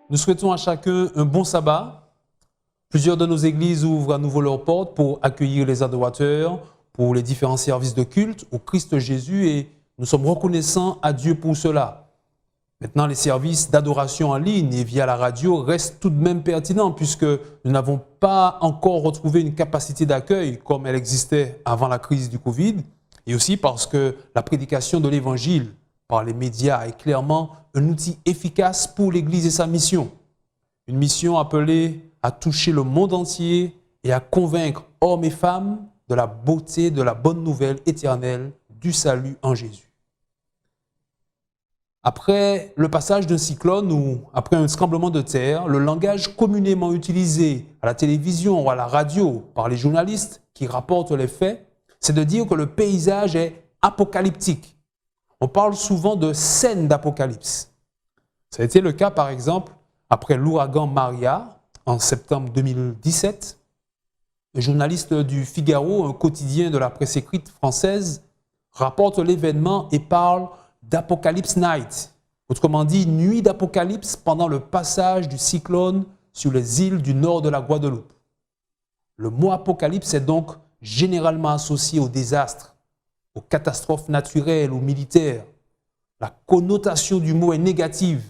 Nous souhaitons à chacun un bon sabbat. Plusieurs de nos églises ouvrent à nouveau leurs portes pour accueillir les adorateurs pour les différents services de culte au Christ Jésus et nous sommes reconnaissants à Dieu pour cela. Maintenant, les services d'adoration en ligne et via la radio restent tout de même pertinents puisque nous n'avons pas encore retrouvé une capacité d'accueil comme elle existait avant la crise du Covid et aussi parce que la prédication de l'Évangile par les médias est clairement un outil efficace pour l'Église et sa mission. Une mission appelée à toucher le monde entier et à convaincre hommes et femmes de la beauté de la bonne nouvelle éternelle du salut en Jésus. Après le passage d'un cyclone ou après un tremblement de terre, le langage communément utilisé à la télévision ou à la radio par les journalistes qui rapportent les faits, c'est de dire que le paysage est apocalyptique. On parle souvent de scène d'apocalypse. Ça a été le cas, par exemple, après l'ouragan Maria en septembre 2017. Le journaliste du Figaro, un quotidien de la presse écrite française, rapporte l'événement et parle d'Apocalypse Night, autrement dit nuit d'apocalypse pendant le passage du cyclone sur les îles du nord de la Guadeloupe. Le mot apocalypse est donc généralement associé au désastre, aux catastrophes naturelles ou militaires. La connotation du mot est négative,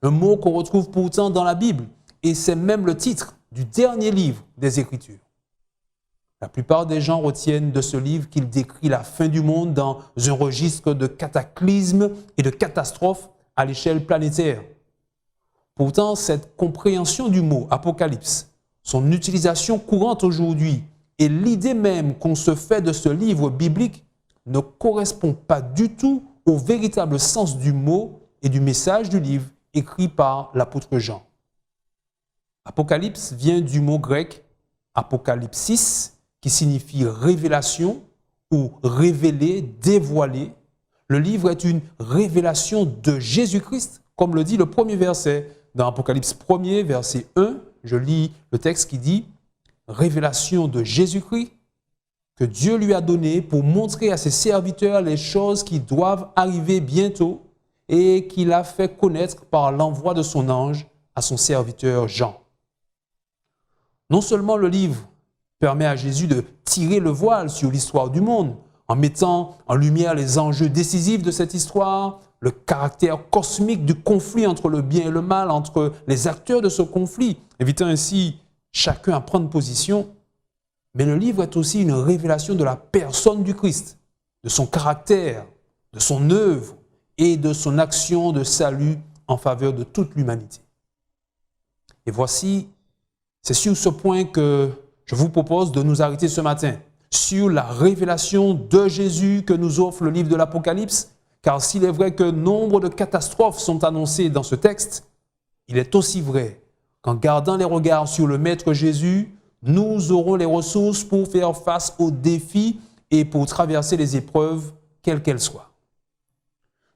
un mot qu'on retrouve pourtant dans la Bible, et c'est même le titre du dernier livre des Écritures. La plupart des gens retiennent de ce livre qu'il décrit la fin du monde dans un registre de cataclysmes et de catastrophes à l'échelle planétaire. Pourtant, cette compréhension du mot apocalypse, son utilisation courante aujourd'hui et l'idée même qu'on se fait de ce livre biblique ne correspond pas du tout au véritable sens du mot et du message du livre écrit par l'apôtre Jean. Apocalypse vient du mot grec apokalypsis, qui signifie révélation ou révéler, dévoiler. Le livre est une révélation de Jésus-Christ, comme le dit le premier verset. Dans Apocalypse 1er, verset 1, je lis le texte qui dit « Révélation de Jésus-Christ que Dieu lui a donné pour montrer à ses serviteurs les choses qui doivent arriver bientôt et qu'il a fait connaître par l'envoi de son ange à son serviteur Jean. » Non seulement le livre permet à Jésus de tirer le voile sur l'histoire du monde en mettant en lumière les enjeux décisifs de cette histoire, le caractère cosmique du conflit entre le bien et le mal, entre les acteurs de ce conflit, évitant ainsi chacun à prendre position. Mais le livre est aussi une révélation de la personne du Christ, de son caractère, de son œuvre et de son action de salut en faveur de toute l'humanité. Et voici, c'est sur ce point que je vous propose de nous arrêter ce matin, sur la révélation de Jésus que nous offre le livre de l'Apocalypse, car s'il est vrai que nombre de catastrophes sont annoncées dans ce texte, il est aussi vrai qu'en gardant les regards sur le Maître Jésus, nous aurons les ressources pour faire face aux défis et pour traverser les épreuves, quelles qu'elles soient.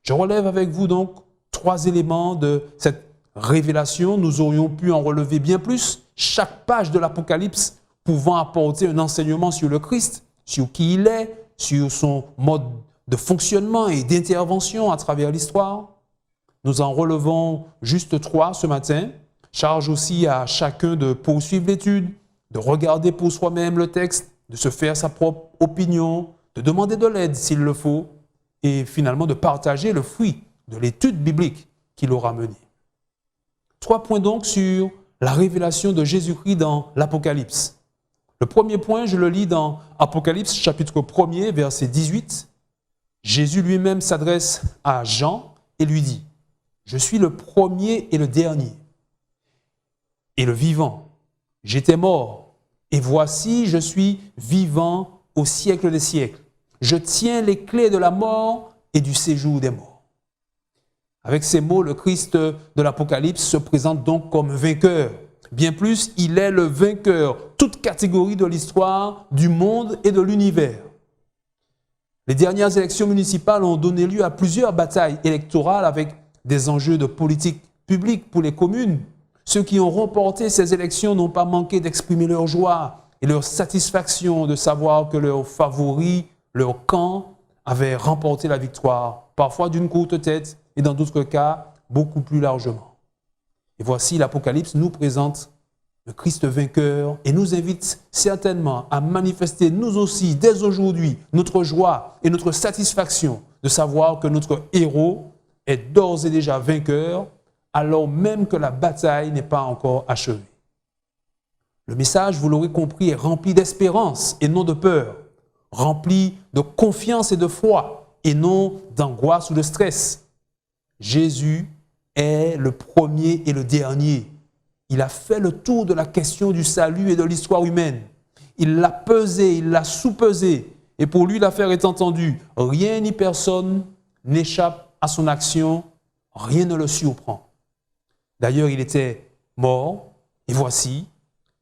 Je relève avec vous donc 3 éléments de cette révélation. Nous aurions pu en relever bien plus, chaque page de l'Apocalypse pouvant apporter un enseignement sur le Christ, sur qui il est, sur son mode de fonctionnement et d'intervention à travers l'histoire. Nous en relevons juste 3 ce matin. Charge aussi à chacun de poursuivre l'étude, de regarder pour soi-même le texte, de se faire sa propre opinion, de demander de l'aide s'il le faut, et finalement de partager le fruit de l'étude biblique qu'il aura menée. 3 points donc sur la révélation de Jésus-Christ dans l'Apocalypse. Le premier point, je le lis dans Apocalypse chapitre 1er, verset 18. Jésus lui-même s'adresse à Jean et lui dit « Je suis le premier et le dernier, et le vivant. J'étais mort, et voici, je suis vivant au siècle des siècles. Je tiens les clés de la mort et du séjour des morts. » Avec ces mots, le Christ de l'Apocalypse se présente donc comme vainqueur. Bien plus, il est le vainqueur, toute catégorie de l'histoire, du monde et de l'univers. Les dernières élections municipales ont donné lieu à plusieurs batailles électorales avec des enjeux de politique publique pour les communes. Ceux qui ont remporté ces élections n'ont pas manqué d'exprimer leur joie et leur satisfaction de savoir que leur favori, leur camp, avait remporté la victoire, parfois d'une courte tête et dans d'autres cas, beaucoup plus largement. Et voici, l'Apocalypse nous présente le Christ vainqueur et nous invite certainement à manifester nous aussi, dès aujourd'hui, notre joie et notre satisfaction de savoir que notre héros est d'ores et déjà vainqueur, alors même que la bataille n'est pas encore achevée. Le message, vous l'aurez compris, est rempli d'espérance et non de peur, rempli de confiance et de foi et non d'angoisse ou de stress. Jésus est le premier et le dernier. Il a fait le tour de la question du salut et de l'histoire humaine. Il l'a pesé, il l'a soupesé. Et pour lui, l'affaire est entendue. Rien ni personne n'échappe à son action. Rien ne le surprend. D'ailleurs, il était mort. Et voici,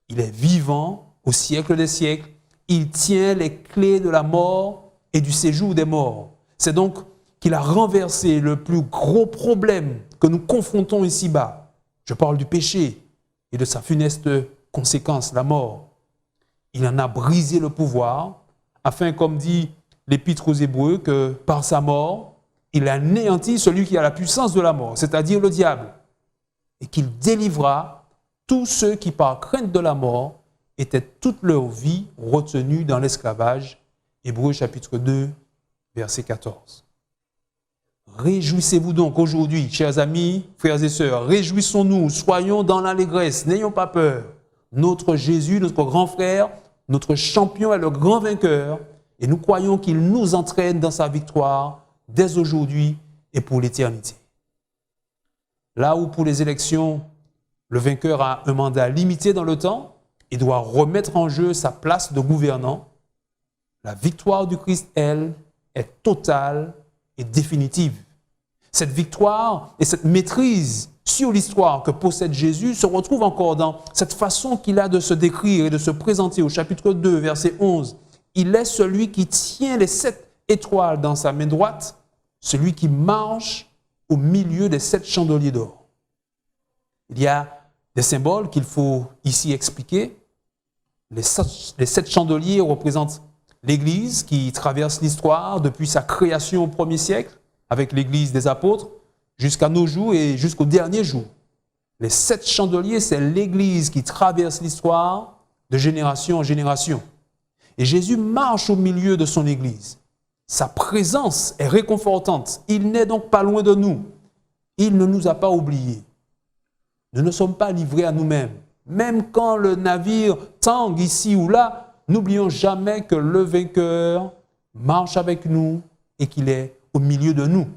il est vivant au siècle des siècles. Il tient les clés de la mort et du séjour des morts. C'est donc qu'il a renversé le plus gros problème que nous confrontons ici-bas. Je parle du péché et de sa funeste conséquence, la mort. Il en a brisé le pouvoir, afin, comme dit l'Épître aux Hébreux, que par sa mort, il a anéanti celui qui a la puissance de la mort, c'est-à-dire le diable, et qu'il délivra tous ceux qui, par crainte de la mort, étaient toute leur vie retenus dans l'esclavage. Hébreux chapitre 2, verset 14. Réjouissez-vous donc aujourd'hui, chers amis, frères et sœurs, réjouissons-nous, soyons dans l'allégresse, n'ayons pas peur. Notre Jésus, notre grand frère, notre champion est le grand vainqueur et nous croyons qu'il nous entraîne dans sa victoire dès aujourd'hui et pour l'éternité. Là où pour les élections, le vainqueur a un mandat limité dans le temps et doit remettre en jeu sa place de gouvernant, la victoire du Christ, elle, est totale et définitive. Cette victoire et cette maîtrise sur l'histoire que possède Jésus se retrouvent encore dans cette façon qu'il a de se décrire et de se présenter au chapitre 2, verset 11. Il est celui qui tient les 7 étoiles dans sa main droite, celui qui marche au milieu des 7 chandeliers d'or. Il y a des symboles qu'il faut ici expliquer. Les 7 chandeliers représentent l'Église qui traverse l'histoire depuis sa création au 1er siècle, avec l'Église des apôtres, jusqu'à nos jours et jusqu'au dernier jour. Les 7 chandeliers, c'est l'Église qui traverse l'histoire de génération en génération. Et Jésus marche au milieu de son Église. Sa présence est réconfortante. Il n'est donc pas loin de nous. Il ne nous a pas oubliés. Nous ne sommes pas livrés à nous-mêmes. Même quand le navire tangue ici ou là, n'oublions jamais que le vainqueur marche avec nous et qu'il est au milieu de nous.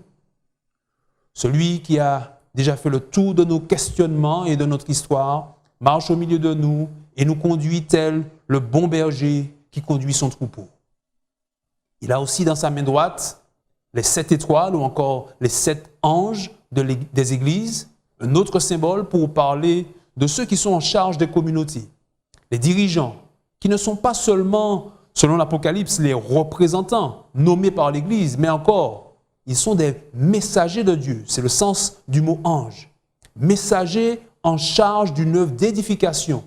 Celui qui a déjà fait le tour de nos questionnements et de notre histoire marche au milieu de nous et nous conduit tel le bon berger qui conduit son troupeau. Il a aussi dans sa main droite les 7 étoiles ou encore les 7 anges des églises, un autre symbole pour parler de ceux qui sont en charge des communautés, les dirigeants, qui ne sont pas seulement, selon l'Apocalypse, les représentants nommés par l'Église, mais encore, ils sont des messagers de Dieu. C'est le sens du mot ange. Messagers en charge d'une œuvre d'édification.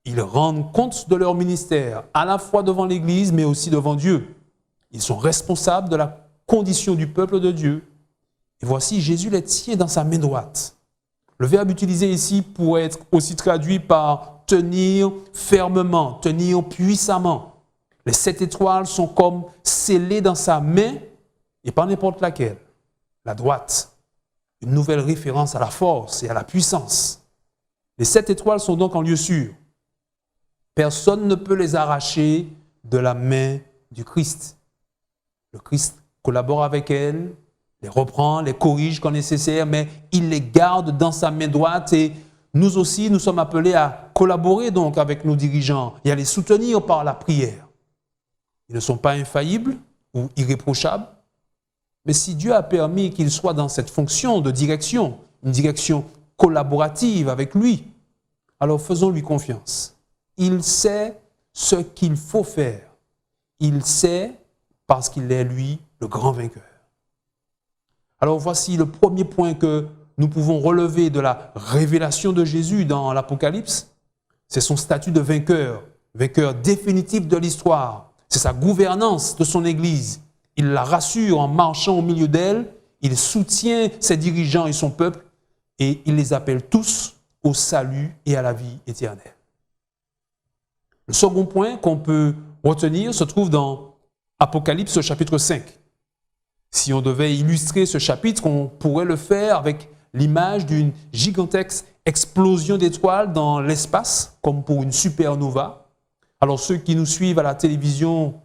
Ils rendent compte de leur ministère, à la fois devant l'Église, mais aussi devant Dieu. Ils sont responsables de la condition du peuple de Dieu. Et voici, Jésus les tient dans sa main droite. Le verbe utilisé ici pourrait être aussi traduit par tenir fermement, tenir puissamment. Les 7 étoiles sont comme scellées dans sa main et pas n'importe laquelle, la droite. Une nouvelle référence à la force et à la puissance. Les 7 étoiles sont donc en lieu sûr. Personne ne peut les arracher de la main du Christ. Le Christ collabore avec elles, les reprend, les corrige quand nécessaire, mais il les garde dans sa main droite et nous aussi, nous sommes appelés à collaborer donc avec nos dirigeants et à les soutenir par la prière. Ils ne sont pas infaillibles ou irréprochables, mais si Dieu a permis qu'ils soient dans cette fonction de direction, une direction collaborative avec lui, alors faisons-lui confiance. Il sait ce qu'il faut faire. Il sait parce qu'il est, lui, le grand vainqueur. Alors voici le premier point que nous pouvons relever de la révélation de Jésus dans l'Apocalypse. C'est son statut de vainqueur, vainqueur définitif de l'histoire. C'est sa gouvernance de son Église. Il la rassure en marchant au milieu d'elle. Il soutient ses dirigeants et son peuple. et il les appelle tous au salut et à la vie éternelle. Le second point qu'on peut retenir se trouve dans Apocalypse chapitre 5. Si on devait illustrer ce chapitre, on pourrait le faire avec l'image d'une gigantesque explosion d'étoiles dans l'espace, comme pour une supernova. Alors ceux qui nous suivent à la télévision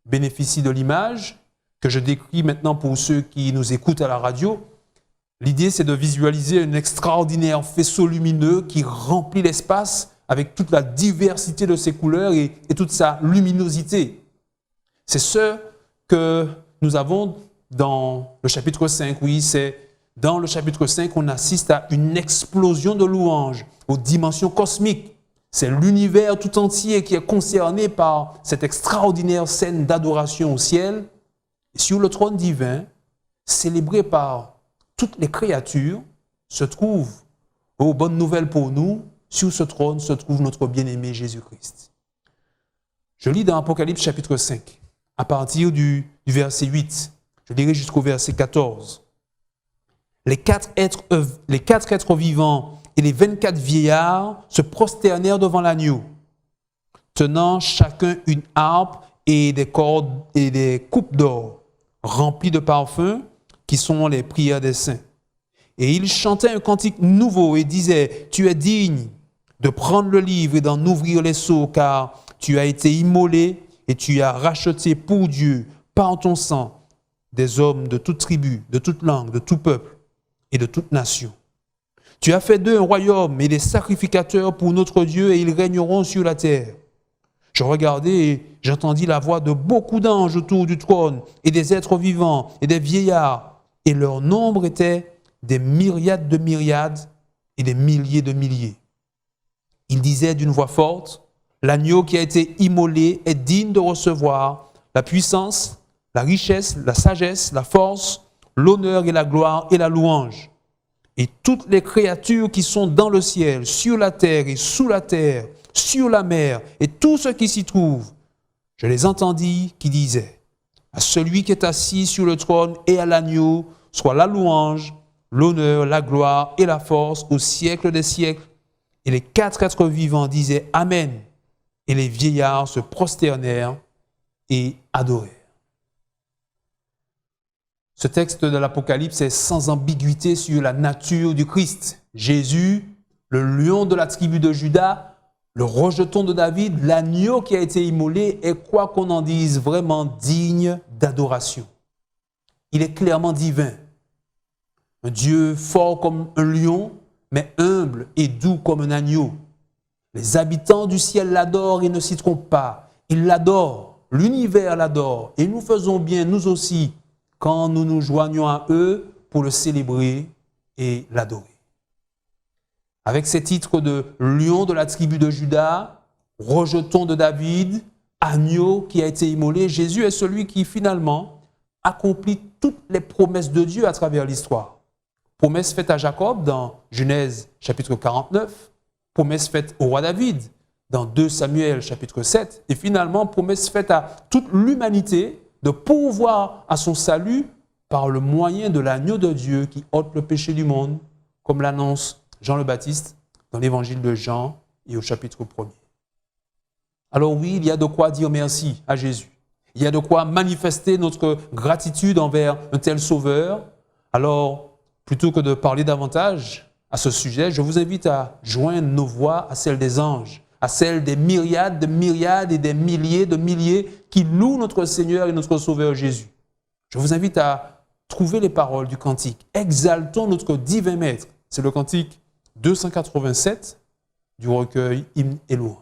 bénéficient de l'image que je décris maintenant pour ceux qui nous écoutent à la radio. L'idée, c'est de visualiser un extraordinaire faisceau lumineux qui remplit l'espace avec toute la diversité de ses couleurs et toute sa luminosité. C'est ce que nous avons dans le chapitre 5. Oui, c'est dans le chapitre 5 qu'on assiste à une explosion de louanges aux dimensions cosmiques. C'est l'univers tout entier qui est concerné par cette extraordinaire scène d'adoration au ciel. Et sur le trône divin, célébré par toutes les créatures, se trouve, oh, bonne nouvelle pour nous, sur ce trône se trouve notre bien-aimé Jésus-Christ. Je lis dans Apocalypse chapitre 5, à partir du verset 8. Je lirai jusqu'au verset 14. Les quatre êtres vivants et les 24 vieillards se prosternèrent devant l'agneau, tenant chacun une harpe et des cordes et des coupes d'or, remplies de parfums, qui sont les prières des saints. Et ils chantaient un cantique nouveau et disaient, « Tu es digne de prendre le livre et d'en ouvrir les sceaux, car tu as été immolé et tu as racheté pour Dieu, par ton sang, des hommes de toute tribu, de toute langue, de tout peuple et de toute nation. Tu as fait d'eux un royaume et des sacrificateurs pour notre Dieu, et ils régneront sur la terre. » Je regardai et j'entendis la voix de beaucoup d'anges autour du trône et des êtres vivants et des vieillards, et leur nombre était des myriades de myriades et des milliers de milliers. Ils disaient d'une voix forte, « L'agneau qui a été immolé est digne de recevoir la puissance, la richesse, la sagesse, la force, l'honneur et la gloire et la louange. » Et toutes les créatures qui sont dans le ciel, sur la terre et sous la terre, sur la mer et tout ce qui s'y trouve, je les entendis qui disaient, « À celui qui est assis sur le trône et à l'agneau, soit la louange, l'honneur, la gloire et la force au siècle des siècles. » Et les quatre êtres vivants disaient « Amen ». Et les vieillards se prosternèrent et adorèrent. Ce texte de l'Apocalypse est sans ambiguïté sur la nature du Christ. Jésus, le lion de la tribu de Juda, le rejeton de David, l'agneau qui a été immolé est, quoi qu'on en dise, vraiment digne d'adoration. Il est clairement divin. Un Dieu fort comme un lion, mais humble et doux comme un agneau. Les habitants du ciel l'adorent et ne s'y trompent pas. Ils l'adorent, l'univers l'adore, et nous faisons bien, nous aussi, quand nous nous joignons à eux pour le célébrer et l'adorer. Avec ces titres de lion de la tribu de Juda, rejeton de David, agneau qui a été immolé, Jésus est celui qui finalement accomplit toutes les promesses de Dieu à travers l'histoire. Promesse faite à Jacob dans Genèse chapitre 49, promesse faite au roi David dans 2 Samuel chapitre 7, et finalement promesse faite à toute l'humanité de pourvoir à son salut par le moyen de l'agneau de Dieu qui ôte le péché du monde, comme l'annonce Jean le Baptiste dans l'évangile de Jean et au chapitre 1er. Alors oui, il y a de quoi dire merci à Jésus. Il y a de quoi manifester notre gratitude envers un tel sauveur. Alors, plutôt que de parler davantage à ce sujet, je vous invite à joindre nos voix à celles des anges, à celles des myriades et des milliers de milliers qui louent notre Seigneur et notre Sauveur Jésus. Je vous invite à trouver les paroles du cantique « Exaltons notre divin Maître ». C'est le cantique 287 du recueil « Hymne et louange ».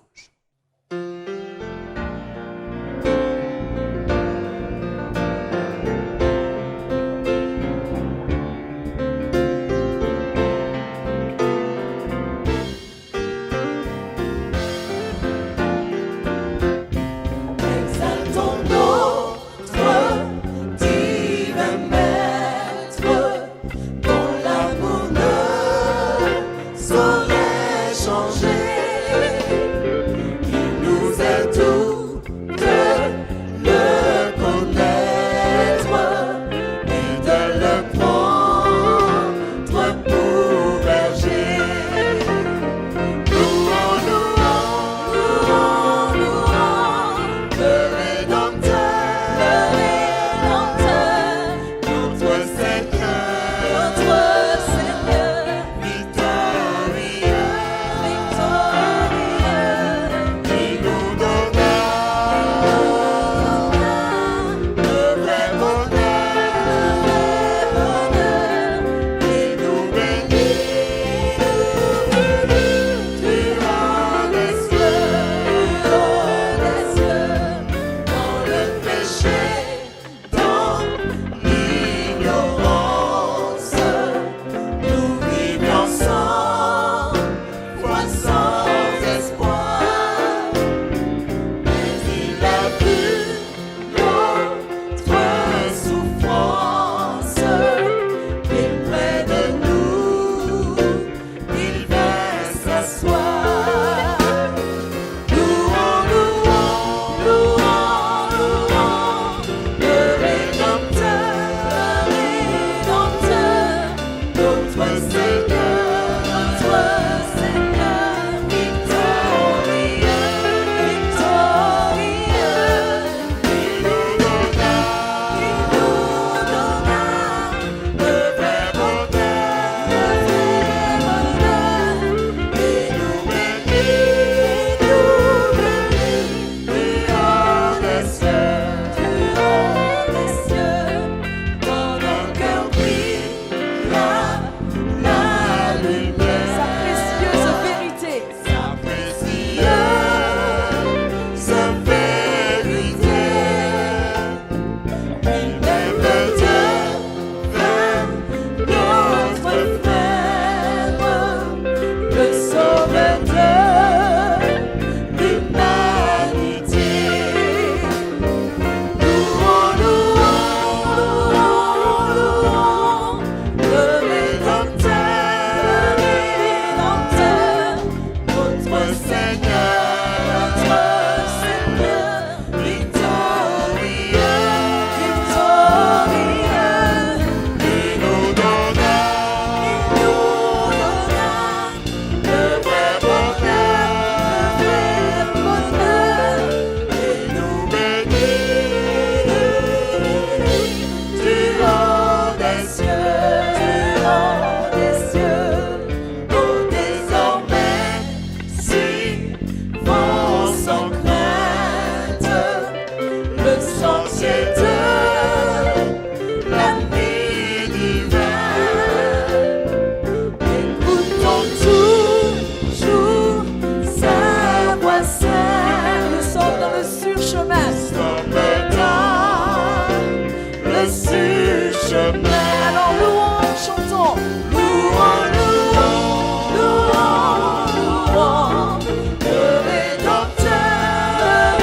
ce chemin. Alors louons, chantons, louons, louons, louons, louons, le Rédempteur,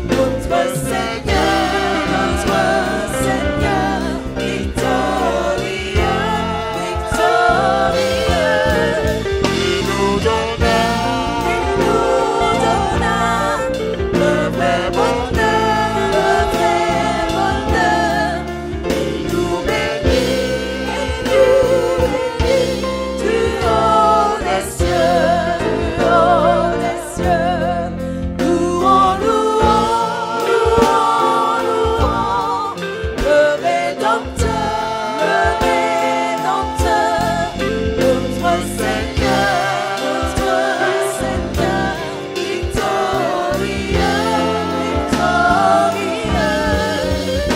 notre Seigneur, victorieux, victorieux. Il nous donna le vrai bonheur, il nous bénit du haut des cieux, louons, louons, louons, louons, le Rédempteur, notre Seigneur, victorieux, victorieux.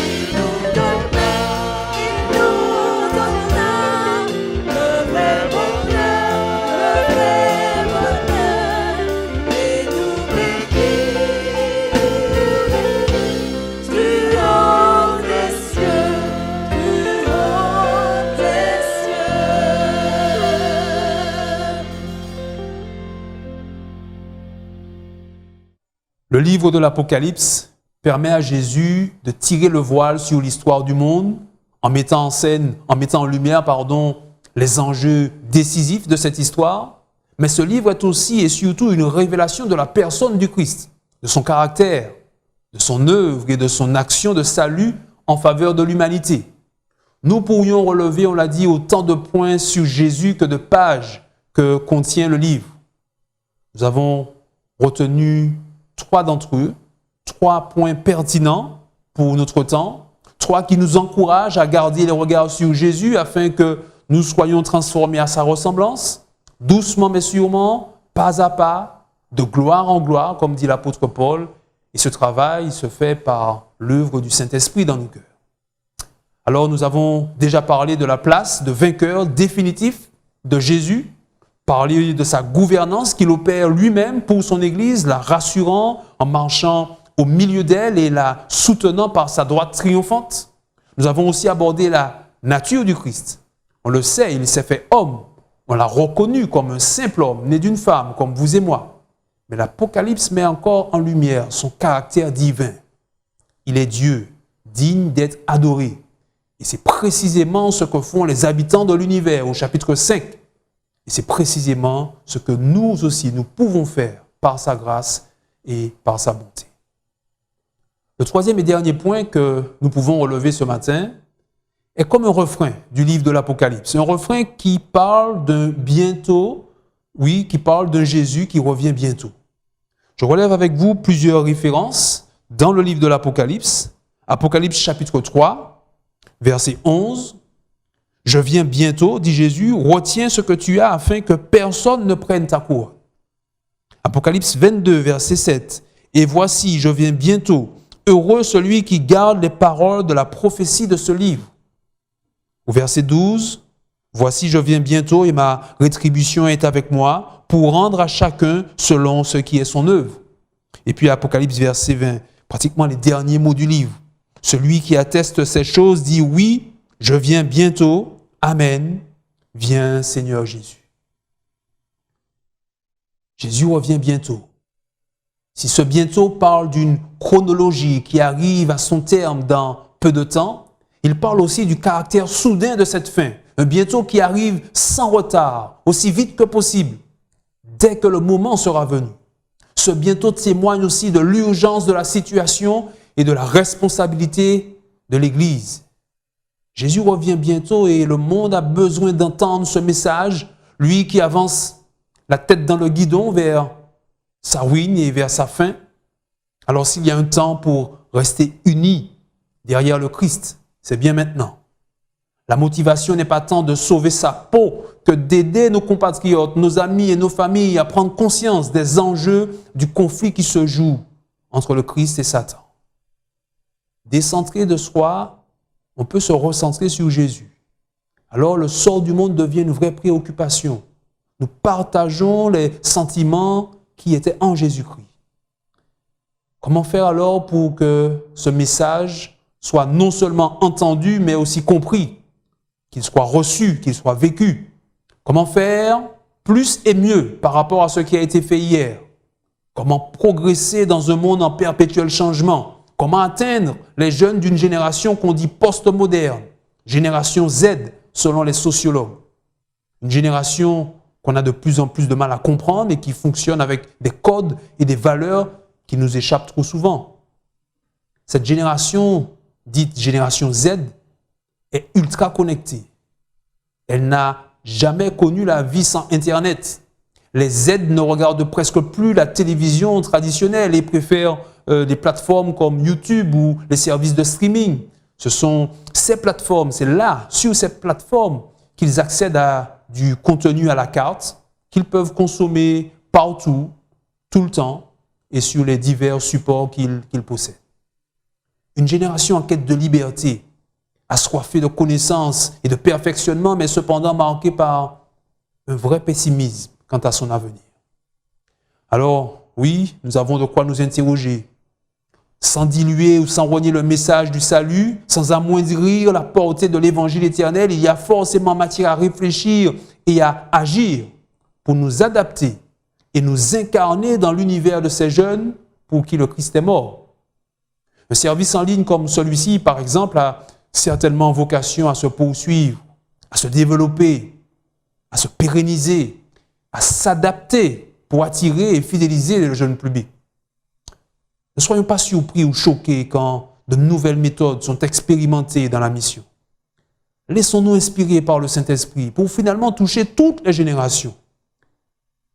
Il nous donna le vrai bonheur, et nous bénit du haut des cieux, du haut des cieux. Le livre de l'Apocalypse permet à Jésus de tirer le voile sur l'histoire du monde en mettant en lumière, les enjeux décisifs de cette histoire. Mais ce livre est aussi et surtout une révélation de la personne du Christ, de son caractère, de son œuvre et de son action de salut en faveur de l'humanité. Nous pourrions relever, on l'a dit, autant de points sur Jésus que de pages que contient le livre. Nous avons retenu 3 d'entre eux, 3 points pertinents pour notre temps, 3 qui nous encouragent à garder les regards sur Jésus afin que nous soyons transformés à sa ressemblance, doucement mais sûrement, pas à pas, de gloire en gloire, comme dit l'apôtre Paul. Et ce travail se fait par l'œuvre du Saint-Esprit dans nos cœurs. Alors nous avons déjà parlé de la place de vainqueur définitif de Jésus, parlé de sa gouvernance qu'il opère lui-même pour son Église, la rassurant en marchant au milieu d'elle et la soutenant par sa droite triomphante. Nous avons aussi abordé la nature du Christ. On le sait, il s'est fait homme. On l'a reconnu comme un simple homme, né d'une femme, comme vous et moi. Mais l'Apocalypse met encore en lumière son caractère divin. Il est Dieu, digne d'être adoré. Et c'est précisément ce que font les habitants de l'univers au chapitre 5. Et c'est précisément ce que nous aussi, nous pouvons faire par sa grâce et par sa bonté. Le troisième et dernier point que nous pouvons relever ce matin est comme un refrain du livre de l'Apocalypse. Un refrain qui parle d'un bientôt, oui, qui parle d'un Jésus qui revient bientôt. Je relève avec vous plusieurs références dans le livre de l'Apocalypse. Apocalypse chapitre 3, verset 11. « Je viens bientôt, dit Jésus, retiens ce que tu as afin que personne ne prenne ta couronne. » Apocalypse 22, verset 7. « Et voici, je viens bientôt, heureux celui qui garde les paroles de la prophétie de ce livre. » Au verset 12, « Voici, je viens bientôt et ma rétribution est avec moi pour rendre à chacun selon ce qui est son œuvre. » Et puis Apocalypse verset 20, pratiquement les derniers mots du livre. « Celui qui atteste ces choses dit oui, je viens bientôt. Amen. Viens, Seigneur Jésus. » Jésus revient bientôt. Si ce bientôt parle d'une chronologie qui arrive à son terme dans peu de temps, il parle aussi du caractère soudain de cette fin. Un bientôt qui arrive sans retard, aussi vite que possible, dès que le moment sera venu. Ce bientôt témoigne aussi de l'urgence de la situation et de la responsabilité de l'Église. Jésus revient bientôt et le monde a besoin d'entendre ce message, lui qui avance la tête dans le guidon vers sa ruine et vers sa fin. Alors s'il y a un temps pour rester unis derrière le Christ, c'est bien maintenant. La motivation n'est pas tant de sauver sa peau que d'aider nos compatriotes, nos amis et nos familles à prendre conscience des enjeux du conflit qui se joue entre le Christ et Satan. Décentré de soi, on peut se recentrer sur Jésus. Alors le sort du monde devient une vraie préoccupation. Nous partageons les sentiments qui étaient en Jésus-Christ. Comment faire alors pour que ce message soit non seulement entendu, mais aussi compris, qu'il soit reçu, qu'il soit vécu? Comment faire plus et mieux par rapport à ce qui a été fait hier? Comment progresser dans un monde en perpétuel changement? Comment atteindre les jeunes d'une génération qu'on dit post-moderne, génération Z selon les sociologues? Une génération qu'on a de plus en plus de mal à comprendre et qui fonctionne avec des codes et des valeurs qui nous échappent trop souvent. Cette génération, dite génération Z, est ultra connectée. Elle n'a jamais connu la vie sans Internet. Les Z ne regardent presque plus la télévision traditionnelle et préfèrent des plateformes comme YouTube ou les services de streaming. Ce sont ces plateformes, c'est là, sur ces plateformes, qu'ils accèdent à du contenu à la carte, qu'ils peuvent consommer partout, tout le temps, et sur les divers supports qu'ils possèdent. Une génération en quête de liberté, assoiffée de connaissances et de perfectionnement, mais cependant marquée par un vrai pessimisme quant à son avenir. Alors, oui, nous avons de quoi nous interroger. Sans diluer ou sans renier le message du salut, sans amoindrir la portée de l'évangile éternel, il y a forcément matière à réfléchir et à agir pour nous adapter et nous incarner dans l'univers de ces jeunes pour qui le Christ est mort. Un service en ligne comme celui-ci, par exemple, a certainement vocation à se poursuivre, à se développer, à se pérenniser, à s'adapter pour attirer et fidéliser le jeune public. Ne soyons pas surpris ou choqués quand de nouvelles méthodes sont expérimentées dans la mission. Laissons-nous inspirer par le Saint-Esprit pour finalement toucher toutes les générations.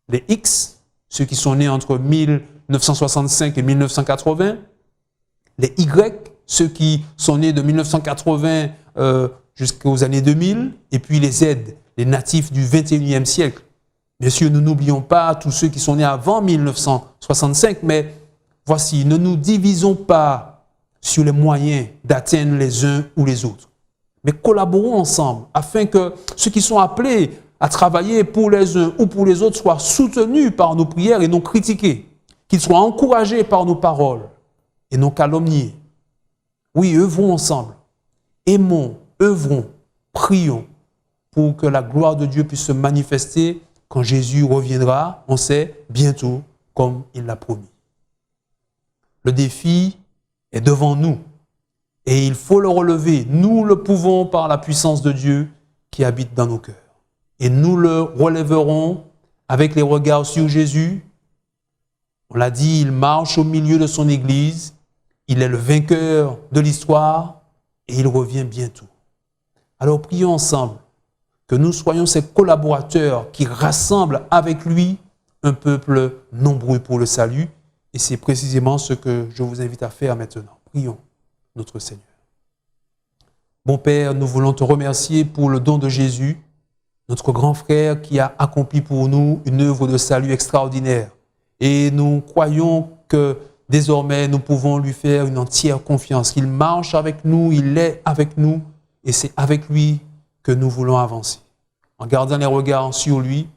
Les X, ceux qui sont nés entre 1965 et 1980, les Y, ceux qui sont nés de 1980 jusqu'aux années 2000, et puis les Z, les natifs du 21e siècle. Bien sûr, nous n'oublions pas tous ceux qui sont nés avant 1965, mais voici, ne nous divisons pas sur les moyens d'atteindre les uns ou les autres, mais collaborons ensemble afin que ceux qui sont appelés à travailler pour les uns ou pour les autres soient soutenus par nos prières et non critiqués, qu'ils soient encouragés par nos paroles et non calomniés. Oui, œuvrons ensemble, aimons, œuvrons, prions pour que la gloire de Dieu puisse se manifester quand Jésus reviendra, on sait, bientôt, comme il l'a promis. Le défi est devant nous et il faut le relever. Nous le pouvons par la puissance de Dieu qui habite dans nos cœurs. Et nous le relèverons avec les regards sur Jésus. On l'a dit, il marche au milieu de son Église. Il est le vainqueur de l'histoire et il revient bientôt. Alors prions ensemble que nous soyons ces collaborateurs qui rassemblent avec lui un peuple nombreux pour le salut. Et c'est précisément ce que je vous invite à faire maintenant. Prions notre Seigneur. Bon Père, nous voulons te remercier pour le don de Jésus, notre grand frère qui a accompli pour nous une œuvre de salut extraordinaire. Et nous croyons que désormais nous pouvons lui faire une entière confiance, qu'il marche avec nous, il est avec nous, et c'est avec lui que nous voulons avancer. En gardant les regards sur lui,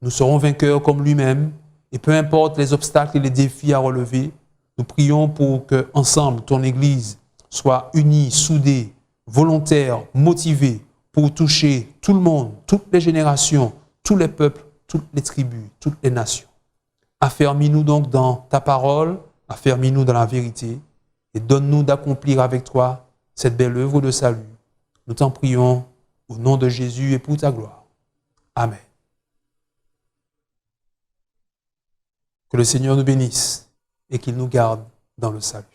nous serons vainqueurs comme lui-même. Et peu importe les obstacles et les défis à relever, nous prions pour que, ensemble, ton Église soit unie, soudée, volontaire, motivée pour toucher tout le monde, toutes les générations, tous les peuples, toutes les tribus, toutes les nations. Affermis-nous donc dans ta parole, affermis-nous dans la vérité et donne-nous d'accomplir avec toi cette belle œuvre de salut. Nous t'en prions au nom de Jésus et pour ta gloire. Amen. Que le Seigneur nous bénisse et qu'il nous garde dans le salut.